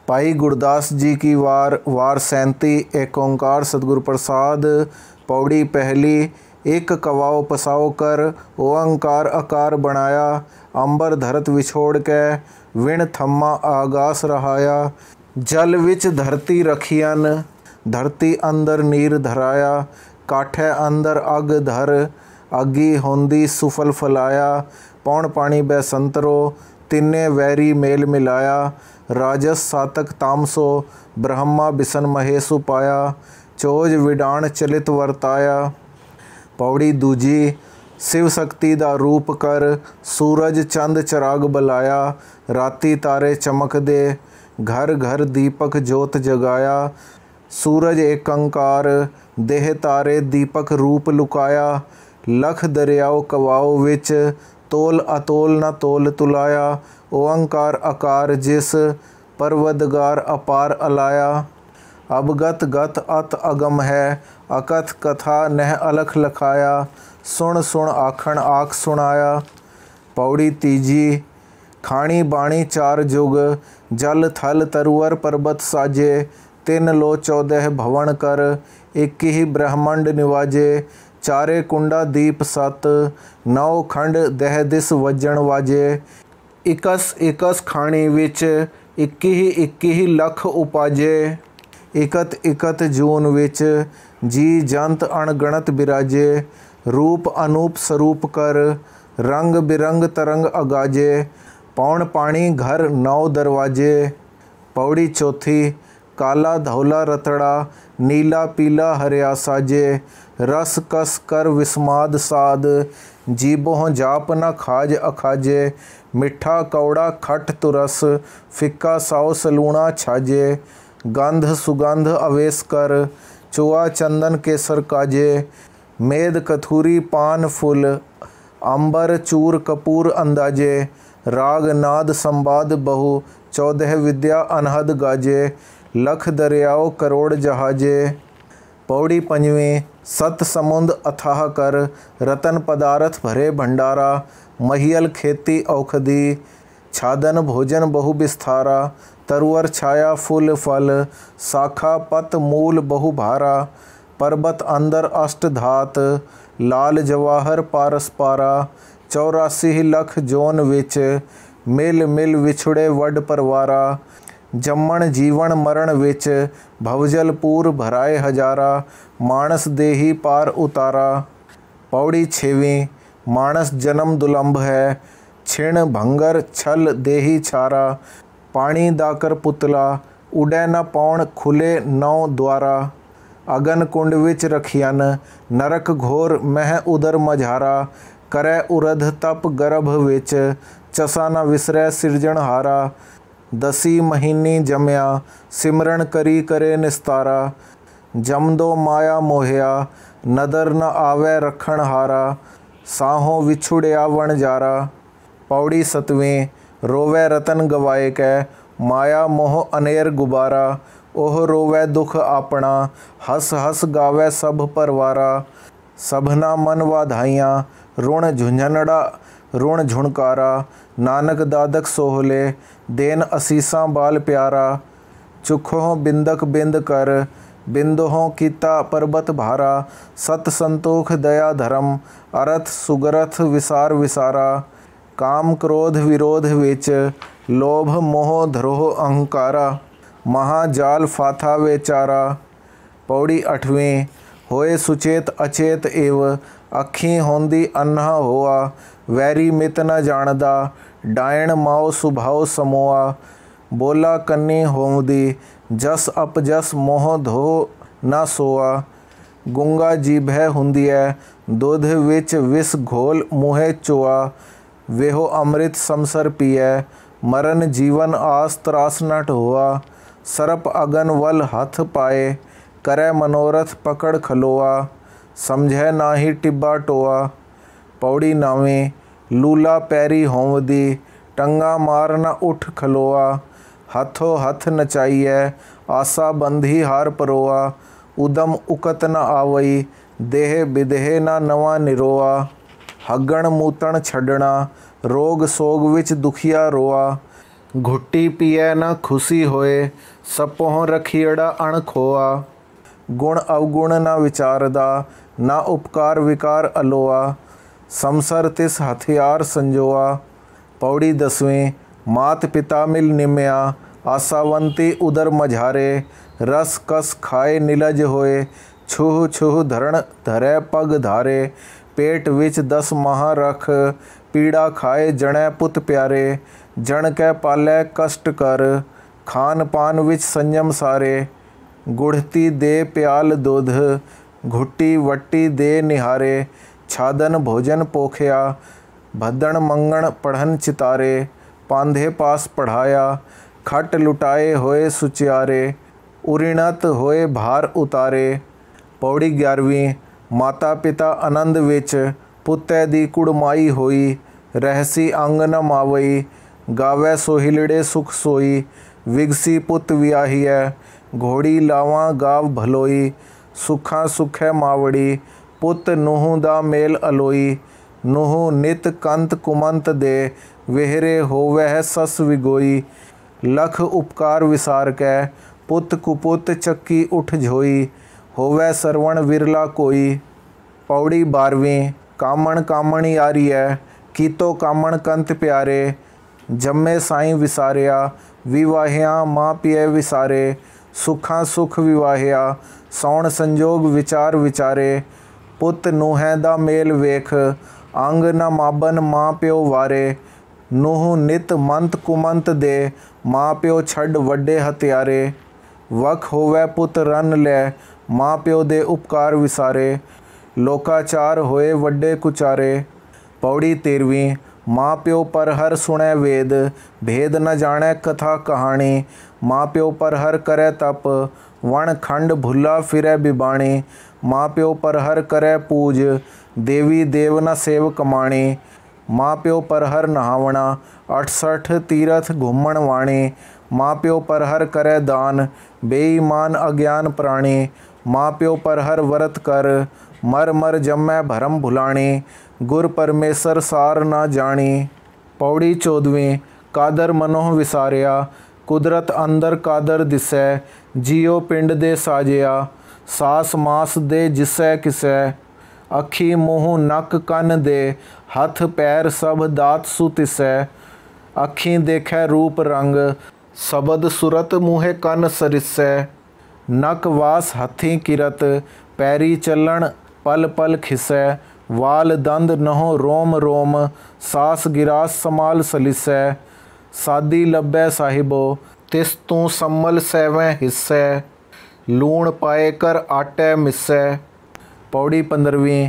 भाई गुरदास जी की वार 37 एक ओंकार सतगुरु प्रसाद। पौड़ी पहली। एक कवाओ पसाओ कर ओंकार आकार बनाया, अंबर धरत विछोड़ के विण थम्मा आगास रहाया। जल विच धरती रखियन, धरती अंदर नीर धराया, काठे अंदर अग धर, अगी होंदी सुफल फलाया। पौन पानी बै संतरो, तिन्ने वैरी मेल मिलाया। राजस सातक तामसो, ब्रह्मा बिसन महेशु पाया। चोज विडाण चलित वर्ताया। पौड़ी दूजी। शिव शक्ति दा रूप कर, सूरज चंद चराग बलाया। राती तारे चमक दे, घर घर दीपक जोत जगाया। सूरज एक अंकार, देह तारे दीपक रूप लुकाया। लख दरियाओ कवाओ विच, तोल अतोल न तोल तुलाया। ओंकार आकार जिस, परवदगार अपार अलाया। अबगत गत अत अगम है, अकथ कथा नह अलख लखाया। सुन सुन आखण आख सुनाया। पौड़ी तीजी। खाणी बाणी चार जुग, जल थल तरुअर पर्बत साजे। तिन लो 14 भवन कर, एक ही ब्रह्मंड निवाजे। चारे कुंडा दीप सत, 9 खंड दह दिस वजन वाजे। इकस इकस खाणी विच, 21 लख उपाजे। इकत इकत जून विच, जी जंत अणगणत बिराजे। रूप अनूप स्वरूप कर, रंग बिरंग तरंग अगाजे। पौन पानी घर 9 दरवाजे। पौड़ी चौथी। काला धौला रतड़ा, नीला पीला हरिया साजे। रस कस कर विस्माद साद, जीबों जाप न खाज अखाजे। मिठा कौड़ा खट तुरस, फिक्का साओ सलूणा छाजे। गंध सुगंध अवेश कर, चुआ चंदन केसर काजे। मेद कथूरी पान फुल, अंबर चूर कपूर अंदाजे। राग नाद संवाद बहु, 14 विद्या अनहद गाजे। लख दरियाओ करोड़ जहाजे। पौड़ी पंजवीं। सत समुंद अथाह कर, रतन पदार्थ भरे भंडारा। महियल खेती औषधि, छादन भोजन बहु विस्तारा। तरुअर छाया फूल फल, शाखा पत मूल बहु भारा। पर्वत अंदर अष्ट धात, लाल जवाहर पारस पारा। 84 लख जोन विच, मिल मिल विछुड़े वड परवारा। जम्मण जीवन मरण विच, भवजल पूर भराए हजारा। मानस देही पार उतारा। पौड़ी छेवीं। मानस जन्म दुलंभ है, छिण भंगर छल देही छारा। पानी दाकर पुतला, उड़ै न पौण खुले 9 द्वारा। अगन कुंड विच रखियन, नरक घोर मह उदर मझारा। करै उरध तप गर्भ विच, चसा न विसरै सिरजनहारा। 10 महीनी जमया, सिमरन करी करे निस्तारा। जमदो माया मोहया, नदर न आवे रखण हारा। साहों विछुड़िया वणजारा। पौड़ी सतवीं। रोवै रतन गवाए कै, माया मोह अनेर गुबारा। ओह रोवै दुख आपना, हस हस गावै सब परवारा। सबना मन वाधाइयाँ, रुण झुंझनड़ा रुण झुणकारा। नानक दादक सोहले, देन असीसां बाल प्यारा। चुखों बिंदक बिंद कर, बिंदोहों कीता पर्बत भारा। सत संतोख दया धर्म, अरथ सुगरथ विसार विसारा। काम क्रोध विरोध विच, लोभ मोह धरोह अहंकारा। महाजाल फाथा वेचारा। पौड़ी अठवीं। होए सुचेत अचेत एव, अखी होंदी अन्हा होआ। वैरी मित न जानदा, डायण माओ सुभाव समोआ। बोला कन्नी होंदी, जस अपजस मोह धो न सोआ। गुंगा जीभै हुंदिए, दुध विच विस घोल मुँहे चोआ। वेहो अमृत समसर पिए, मरन जीवन आस त्रास न ढोआ। सरप अगन वल हथ पाए, करै मनोरथ पकड़ खलोआ। समझै नाही टिब्बा टोआ। पौड़ी नावीं। लूला पैरी होंवदी, टंगा मार न उठ खलोआ। हथों हथ नचाइए, आसा बंधी हार परोआ। उदम उकत न आवई, देह बिदेह न नवा निरोआ। हगण मूतण छड्डना, रोग सोग विच दुखिया रोआ। घुट्टी पिए न खुशी होए, सपोह रखियड़ा अण खोआ। गुण अवगुण न विचारदा, न उपकार विकार अलोआ। समसर तिस हथियार संजोआ। पौड़ी 10वीं। मात पिता मिल निम्या, आशावंती उदर मझारे। रस कस खाए निलज होए, छूह छूह धरण धरे पग धारे। पेट विच 10 माह रख, पीड़ा खाए जणै पुत प्यारे। जण कै पालै कष्ट कर, खान पान विच संयम सारे। गुढ़ती दे प्याल दुध, घुट्टी वट्टी दे निहारे। छादन भोजन पोखिया, भद्दण मंगण पढ़न चितारे। पांधे पास पढ़ाया, खट लुटाए होए सुचियारे। उरिणत होए भार उतारे। पौड़ी 11वीं। माता पिता आनंद विच, पुत्तै दी कुड़माई होई। रहसी अंग न मावई, गावै सोहिलड़े सुख सोई। विगसी पुत वियाहिया, घोड़ी लावां गाव भलोई। सुखा सुखै मावड़ी, पुत नूह दा मेल अलोई। नूह नित कंत कुमंत दे, वेहरे होवै सस विगोई। लख उपकार विसार कै, पुत कुपुत चक्की उठ झोई। होवै सरवण विरला कोई। पौड़ी 12वीं। कामण कामण यारियै, कीतो कामण कंत प्यारे। जम्मे साईं विसारिया, विवाहिया माँ पिए विसारे। सुखा सुख विवाहिया, सौण संजोग विचार विचारे। पुत नूहै दा मेल वेख, अंग न माबन माँ प्यो वारे। नूह नित मंत कुमंत दे, माँ प्यो छड़ वड्डे हत्यारे। वख होवै पुत रन लै, माँ प्यो दे उपकार विसारे। लोकाचार होए वड्डे कुचारे। पौड़ी 13वीं। माँ प्यो पर हर सुनै वेद, भेद न जानै कथा कहानी। माँ प्यो पर हर करे तप, वण खंड भुला फिरै बिबाणी। माँ प्यो पर हर करे पूज, देवी देव न सेव कमाणी। माँ प्यो पर हर नहावणा, 68 तीरथ घूमण वाणी। माँ प्यो पर हर करे दान, बेईमान अज्ञान प्राणी। माँ प्यो पर हर व्रत कर, मर मर जम्मै भरम भुलाणी। गुर परमेसर सार ना जानी। पौड़ी 14वीं। कादर मनोह विसारिया, कुदरत अंदर कादर दिसै। जियो पिंड दे साजिया, सास मास दे जिसै किसै। अखी मूँह नक कन दे, हथ पैर सब दात सुतिसै। अखीं देखै रूप रंग, शबद सुरत मूँहे कन सरिसै। नक वास हथीं किरत, पैरी चलन पल पल खिसै। वाल दंद नहो रोम रोम, सास गिरास समाल सलिसै। सादी लब्बै साहिबो, तिस तू सम्मल सैवें हिस्सै। लूण पाए कर आटै मिसै। पौड़ी 15वीं।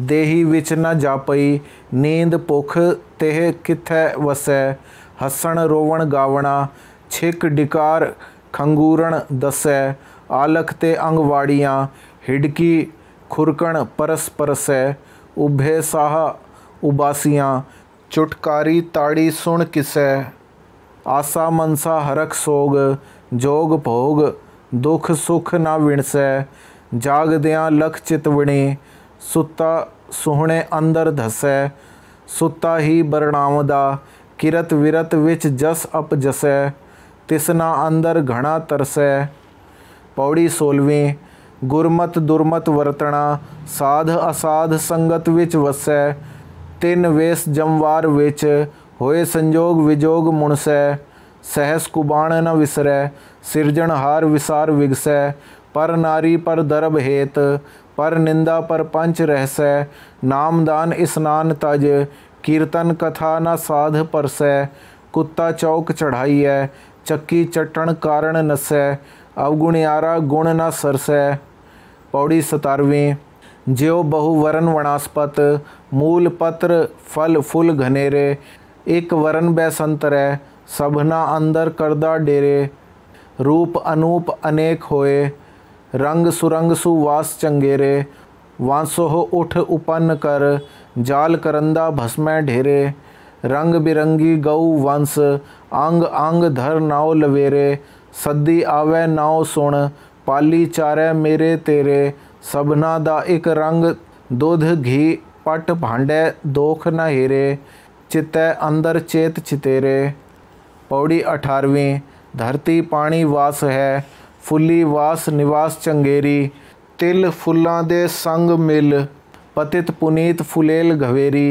देही विच न जापई, नींद भुख तेह किथै वसै। हसन रोवण गावणा, छिक डिकार खंगूरन दसै। आलख ते अंगवाड़ियाँ, हिडकी खुरकण परस परसै। उभे साह उबासियाँ, चुटकारी ताड़ी सुन किसै। आसा मनसा हरख सोग, जोग भोग दुख सुख ना विणसै। जागदियाँ लख चितवणी, सुता सुहणे अंदर धसै। सुता ही बरणावदा, किरत विरत विच जस अप जसै। तिसना अंदर घना तरसै। पौड़ी 16वीं। गुरमत दुरमत वरतना, साध असाध संगत विच वसै। तिन वेस जमवार विच, होए संजोग विजोग मुणसै। सहस कुबाण न विसरै, सिरजनहार विसार विगसै। पर नारी पर दरब हेत, पर निंदा पर पंच रहसै। नामदान स्नान तज, कीर्तन कथा न साध परसै। कुत्ता चौक चढ़ाइयै, चक्की चट्टण कारण नसै। अवगुणियारा गुण न सरसै। पौड़ी 17वीं। ज्यो बहु वरन वनास्पत, मूल पत्र फल फुल घनेरे। एक वरन बैसंतरै, सबना अंदर करदा डेरे। रूप अनूप अनेक होए, रंग सुरंग सुवास चंगेरे। वांसोह उठ उपन्न कर, जाल करंदा भस्मै ढेरे। रंग बिरंगी गऊ वंश, अंग अंग धर नाव लवेरे। सद्दी आवे नाव सुण, पाली चारै मेरे तेरे। सबना दा एक रंग, दुध घी पट भांडे दोख न हेरे। चितै अंदर चेत चितेरे। पौड़ी 18वीं। धरती पानी वास है, फुली वास निवास चंगेरी। तिल फुल्लां दे संग मिल, पतित पुनीत फुलेल घवेरी।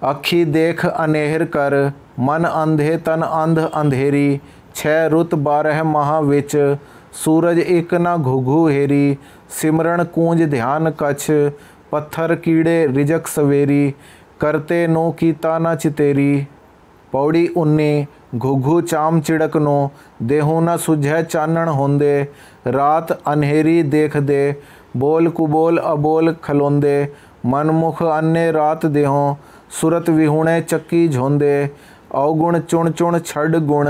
अखी देख अनेहर कर, मन अंधे तन अंध अंधेरी। 6 रुत 12 माह विच, सूरज एक न घुघू हेरी। सिमरन कूंज ध्यान कछ, पत्थर कीड़े रिजक सवेरी। करते नो कीता न चितेरी। पौड़ी 19। घुघू चाम चिड़क नो, देहू न सुझै चानण होंदे। रात अनहेरी देख दे, बोल कुबोल अबोल खलोंदे। मनमुख अन्य रात देहों, सुरत विहुणे चक्की झोंदे। अवगुण चुण चुण छड़ गुण,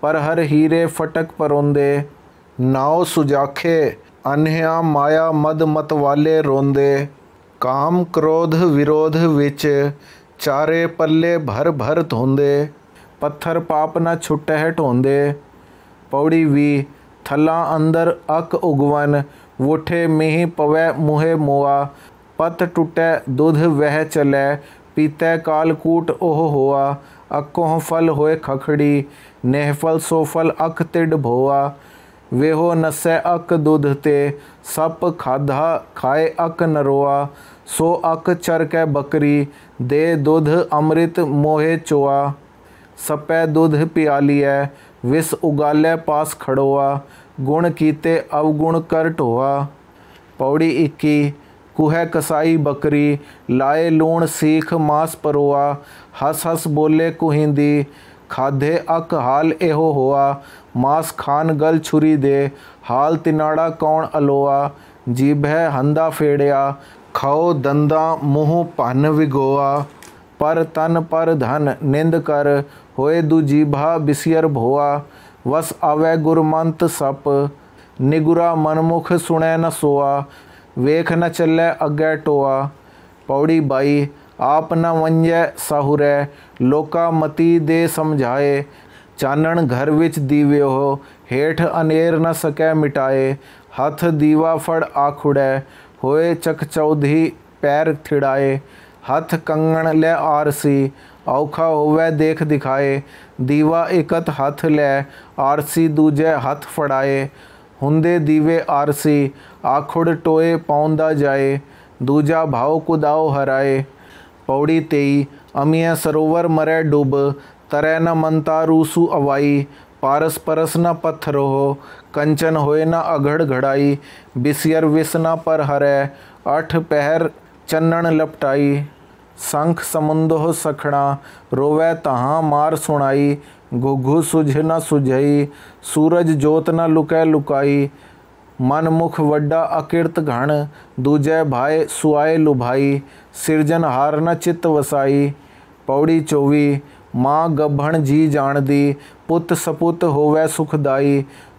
पर हर हीरे फटक परोंदे। नाव सुजाखे अन्ह्या माया मद मत वाले रोंदे। काम क्रोध विरोध विच, चारे पल्ले भर भर धोंदे। पत्थर पाप न छुटै ढोंदे। पौड़ी 20। थला अंदर अक उगवन, वुठे मीह पवै मुहे मोआ। पत टुटै दुध वह चलै, पीतै कालकूट ओह होआ। अकोह फल होए खखड़ी, नेहफल सोफल अक तिड भोआ। वेहो नसै अक दुध ते, सप खाधा खाए अक नरोआ। सो अक चरकै बकरी, दे दुध अमृत मोहे चोआ। सपै दुध पियालियै, विस उगालै पास खड़ोआ। गुण कीते अवगुण कर ढोआ। पौड़ी 21। कुहै कसाई बकरी, लाए लूण सीख मास परोआ। हस हस बोले कुहिंदी, खाधे अक हाल एहो होआ। मास खान गल छुरी दे, हाल तिनाड़ा कौन अलोआ। जीभै हंदा फेड़िया, खाओ दंदा मुँह भन विगोआ। पर तन पर धन निंद कर, होए दूजीभा बिसियर भोआ। वस आवे गुरमंत सप, निगुरा मनमुख सुनै न सोआ। वेख न चलै अग्गै टोआ। पौड़ी 22। आप न वंजै साहुरै, लोका मती दे समझाए। चानण घर विच दीव्यो, हेठ अनेर न सकै मिटाए। हथ दीवा फड़ आखुड़ै, होए चकचौधी पैर थिड़ाए। हथ कंगण लै आरसी, औखा होवै देख दिखाए। दीवा एकत हथ लै, आरसी दूजे हथ फड़ाए। हुंदे दीवे आरसी, आखुड़ टोए पाउंदा जाए। दूजा भाव कुदाओ हराए। पौड़ी 23। अमिया सरोवर मरै डुब, तरै न मनता रूसु अवाई। पारस परस न पत्थर हो, कंचन होए न अघड़ घड़ाई। बिसियर विस न पर हरै, अठ पहर चन्नण लपटाई। शंख समुंदो सखणा, रोवै तहाँ मार सुनाई। घुघु सुझ न सुझई, सूरज जोत न लुकै लुकाई। मन मुख वड्डा अकिरत घण, दूजै भाई सुआए लुभाई। सिरजनहार न चित वसाई। पौड़ी 24। माँ गभण जी जाणदी, पुत सपुत होवै सुखदाई।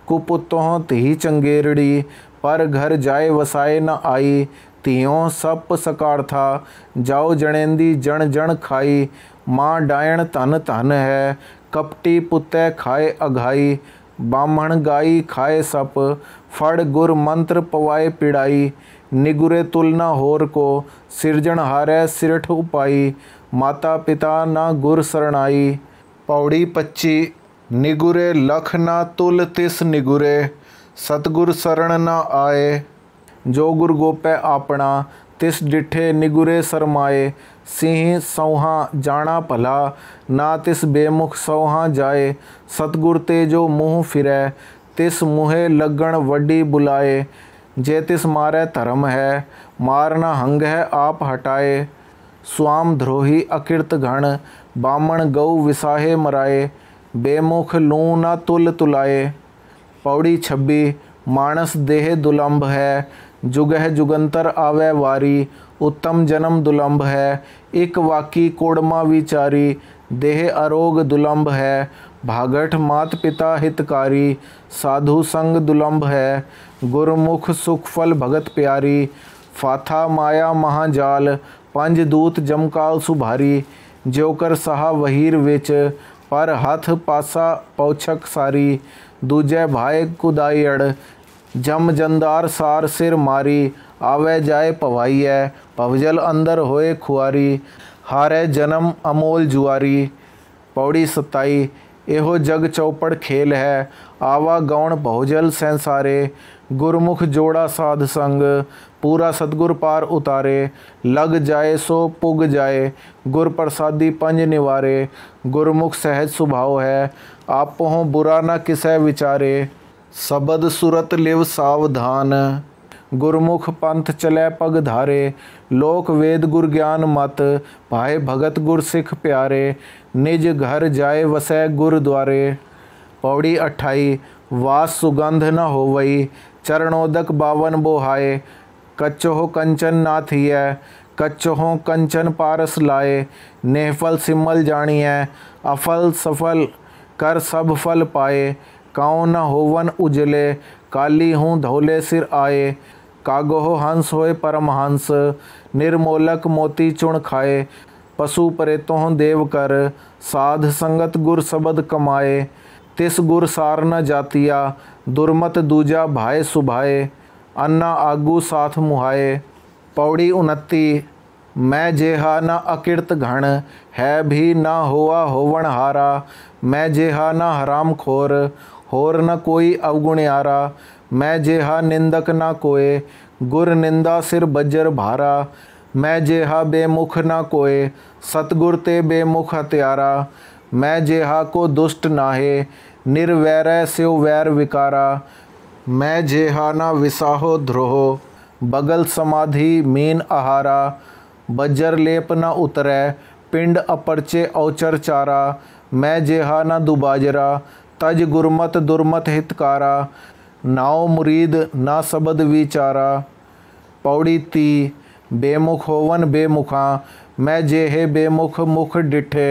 कुपुतों धी चंगेरड़ी, पर घर जाए वसाए न आई। तियों सप सकार्था, जाओ जणेंदी जण जण खाई। माँ डायण धन धन है, कपटी पुतै खाए अघाई। बामण गाई खाए सप, फड़ गुर मंत्र पवाए पिड़ाई। निगुरे तुलना होर को, सिरजनहारै सिरठ उपाई। माता पिता ना गुर सरणाई। पौड़ी 25। निगुरे लख ना तुल तिस निगुरे, सतगुर शरण न आए। जो गुर गोपै आपना, तिस डिठे निगुरे सरमाए। सिंह सौहा जाना भला, ना तिस बेमुख सौहा जाए। सतगुर ते जो मुँह फिरै, तिस मुँहे लगण वड्डी बुलाए। जे तिस मारै धर्म है, मारना हंग है आप हटाए। स्वाम द्रोही अकिरत घण, बामण गऊ विसाहे मराए। बेमुख लूँ न तुल तुलाए। पौड़ी 26। मानस देह दुलंभ है, जुगह जुगंतर आवे वारी। उत्तम जन्म दुलंभ है, एक वाकी कोड़मा विचारी। देह अरोग दुलंभ है, भागठ मात पिता हितकारी। साधु संग दुलंभ है, गुरमुख सुख फल भगत प्यारी। फाथा माया महाजाल, पंज दूत जमकाल सुभारी। ज्योकर सहा वहीर विच, पर हथ पासा पौछक सारी। दूजे भाई कुदाईअड़, जम जंदार सार सिर मारी। आवे जाए पवाइयै, भवजल अंदर होए खुआरी। हारे जन्म अमोल जुआरी। पौड़ी 27। एहो जग चौपड़ खेल है, आवा गौण बहुजल संसारे। गुरमुख जोड़ा साध संग, पूरा सतगुर पार उतारे। लग जाए सो पुग जाए, गुर प्रसादी पंज निवारे। गुरमुख सहज स्वभाव है, आपो बुरा न किसै विचारे। सबद सुरत लिव सावधान, गुरमुख पंथ चलै पग धारे। लोक वेद गुर ज्ञान मत, भाए भगत गुर सिख प्यारे। निज घर जाए वसै गुरुद्वारे। पौड़ी 28। वास सुगंध न होवई, चरणोदक बावन बोहाए। कच्चोह कंचन ना थियै, कच्चोह कंचन पारस लाए। नेहफल सिमल जानियै, अफल सफल कर सब फल पाए। काऊ न होवन उजले, काली हूँ धौले सिर आए। कागोह हंस होए परमहंस, निर्मोलक मोती चुन खाए। पशु प्रेतों देव कर, साध संगत गुर सबद कमाए। तिस गुर सार न जातिया, दुर्मत दूजा भाए सुभाए। अन्ना आगू साथ मुहाए। पौड़ी 29। मैं जेहा न अकिर्त घण, है भी न होआ होवण हारा। मैं जेहा न हराम खोर, होर न कोई अवगुण्यारा। मैं जेहा निंदक न कोय, गुर निंदा सिर बज्जर भारा। मैं जेहा बेमुख न कोय, सतगुर ते बेमुख हत्यारा। मैं जेहा को दुष्ट नाहे, निर्वैर स्यो वैर विकारा। मैं जेहा न विसाहो ध्रोह, बगल समाधि मीन आहारा। बज्जर लेप न उतरै, पिंड अपरचे औचर चारा। मैं जेहा न दुबाजरा, तज गुरमत दुर्मत हितकारा। नाव मुरीद ना सबद विचारा। पौड़ी 30। बेमुख होवन बेमुखा, मैं जेहे बेमुख मुख डिठे।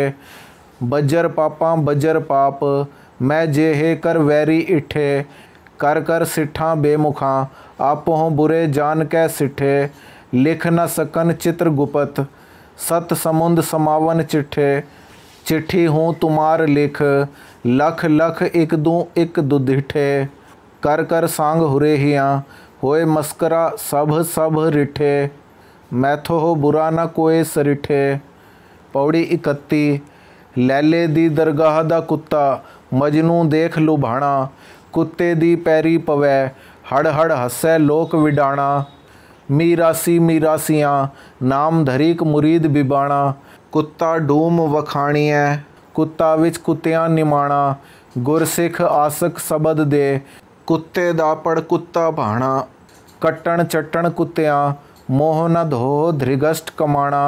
बज्जर पापा बज्जर पाप, मैं जेहे कर वैरी इठे। कर कर सिठा बेमुखा, आपों बुरे जान कै सिठे। लिख न सकन चित्र गुपत, सत समुंद समावन चिट्ठे। चिट्ठी हूँ तुमार लिख, लख लख एक दूँ एक दुधिठे। कर कर सांग हुरे हियाँ, होए मस्करा सब सब रिठे। मैथो हो बुरा न कोए सरिठे। पौड़ी 31। लैले दी दरगाह दा कुत्ता, मजनू देख लुभाणा। कुत्ते दी पैरी पवै, हड़ हड़ हसै लोक विडाणा। मीरासी मीरासियाँ, नाम धरीक मुरीद बिबाणा। कुत्ता डूम वखाणियै, कुत्ता विच कुत्तियां निमाणा। गुरसिख आसक सबद दे, कुत्ते दा पड़ कुत्ता भाणा। कट्टण चट्टण कुत्तियां, मोह न धोह धृगष्ट कमाणा।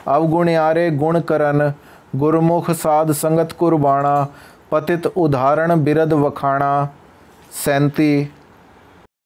अवगुण्यारे गुण करन, गुरमुख साध संगत कुर्बाणा। पतित उदाहरण बिरद वखाणा। 37।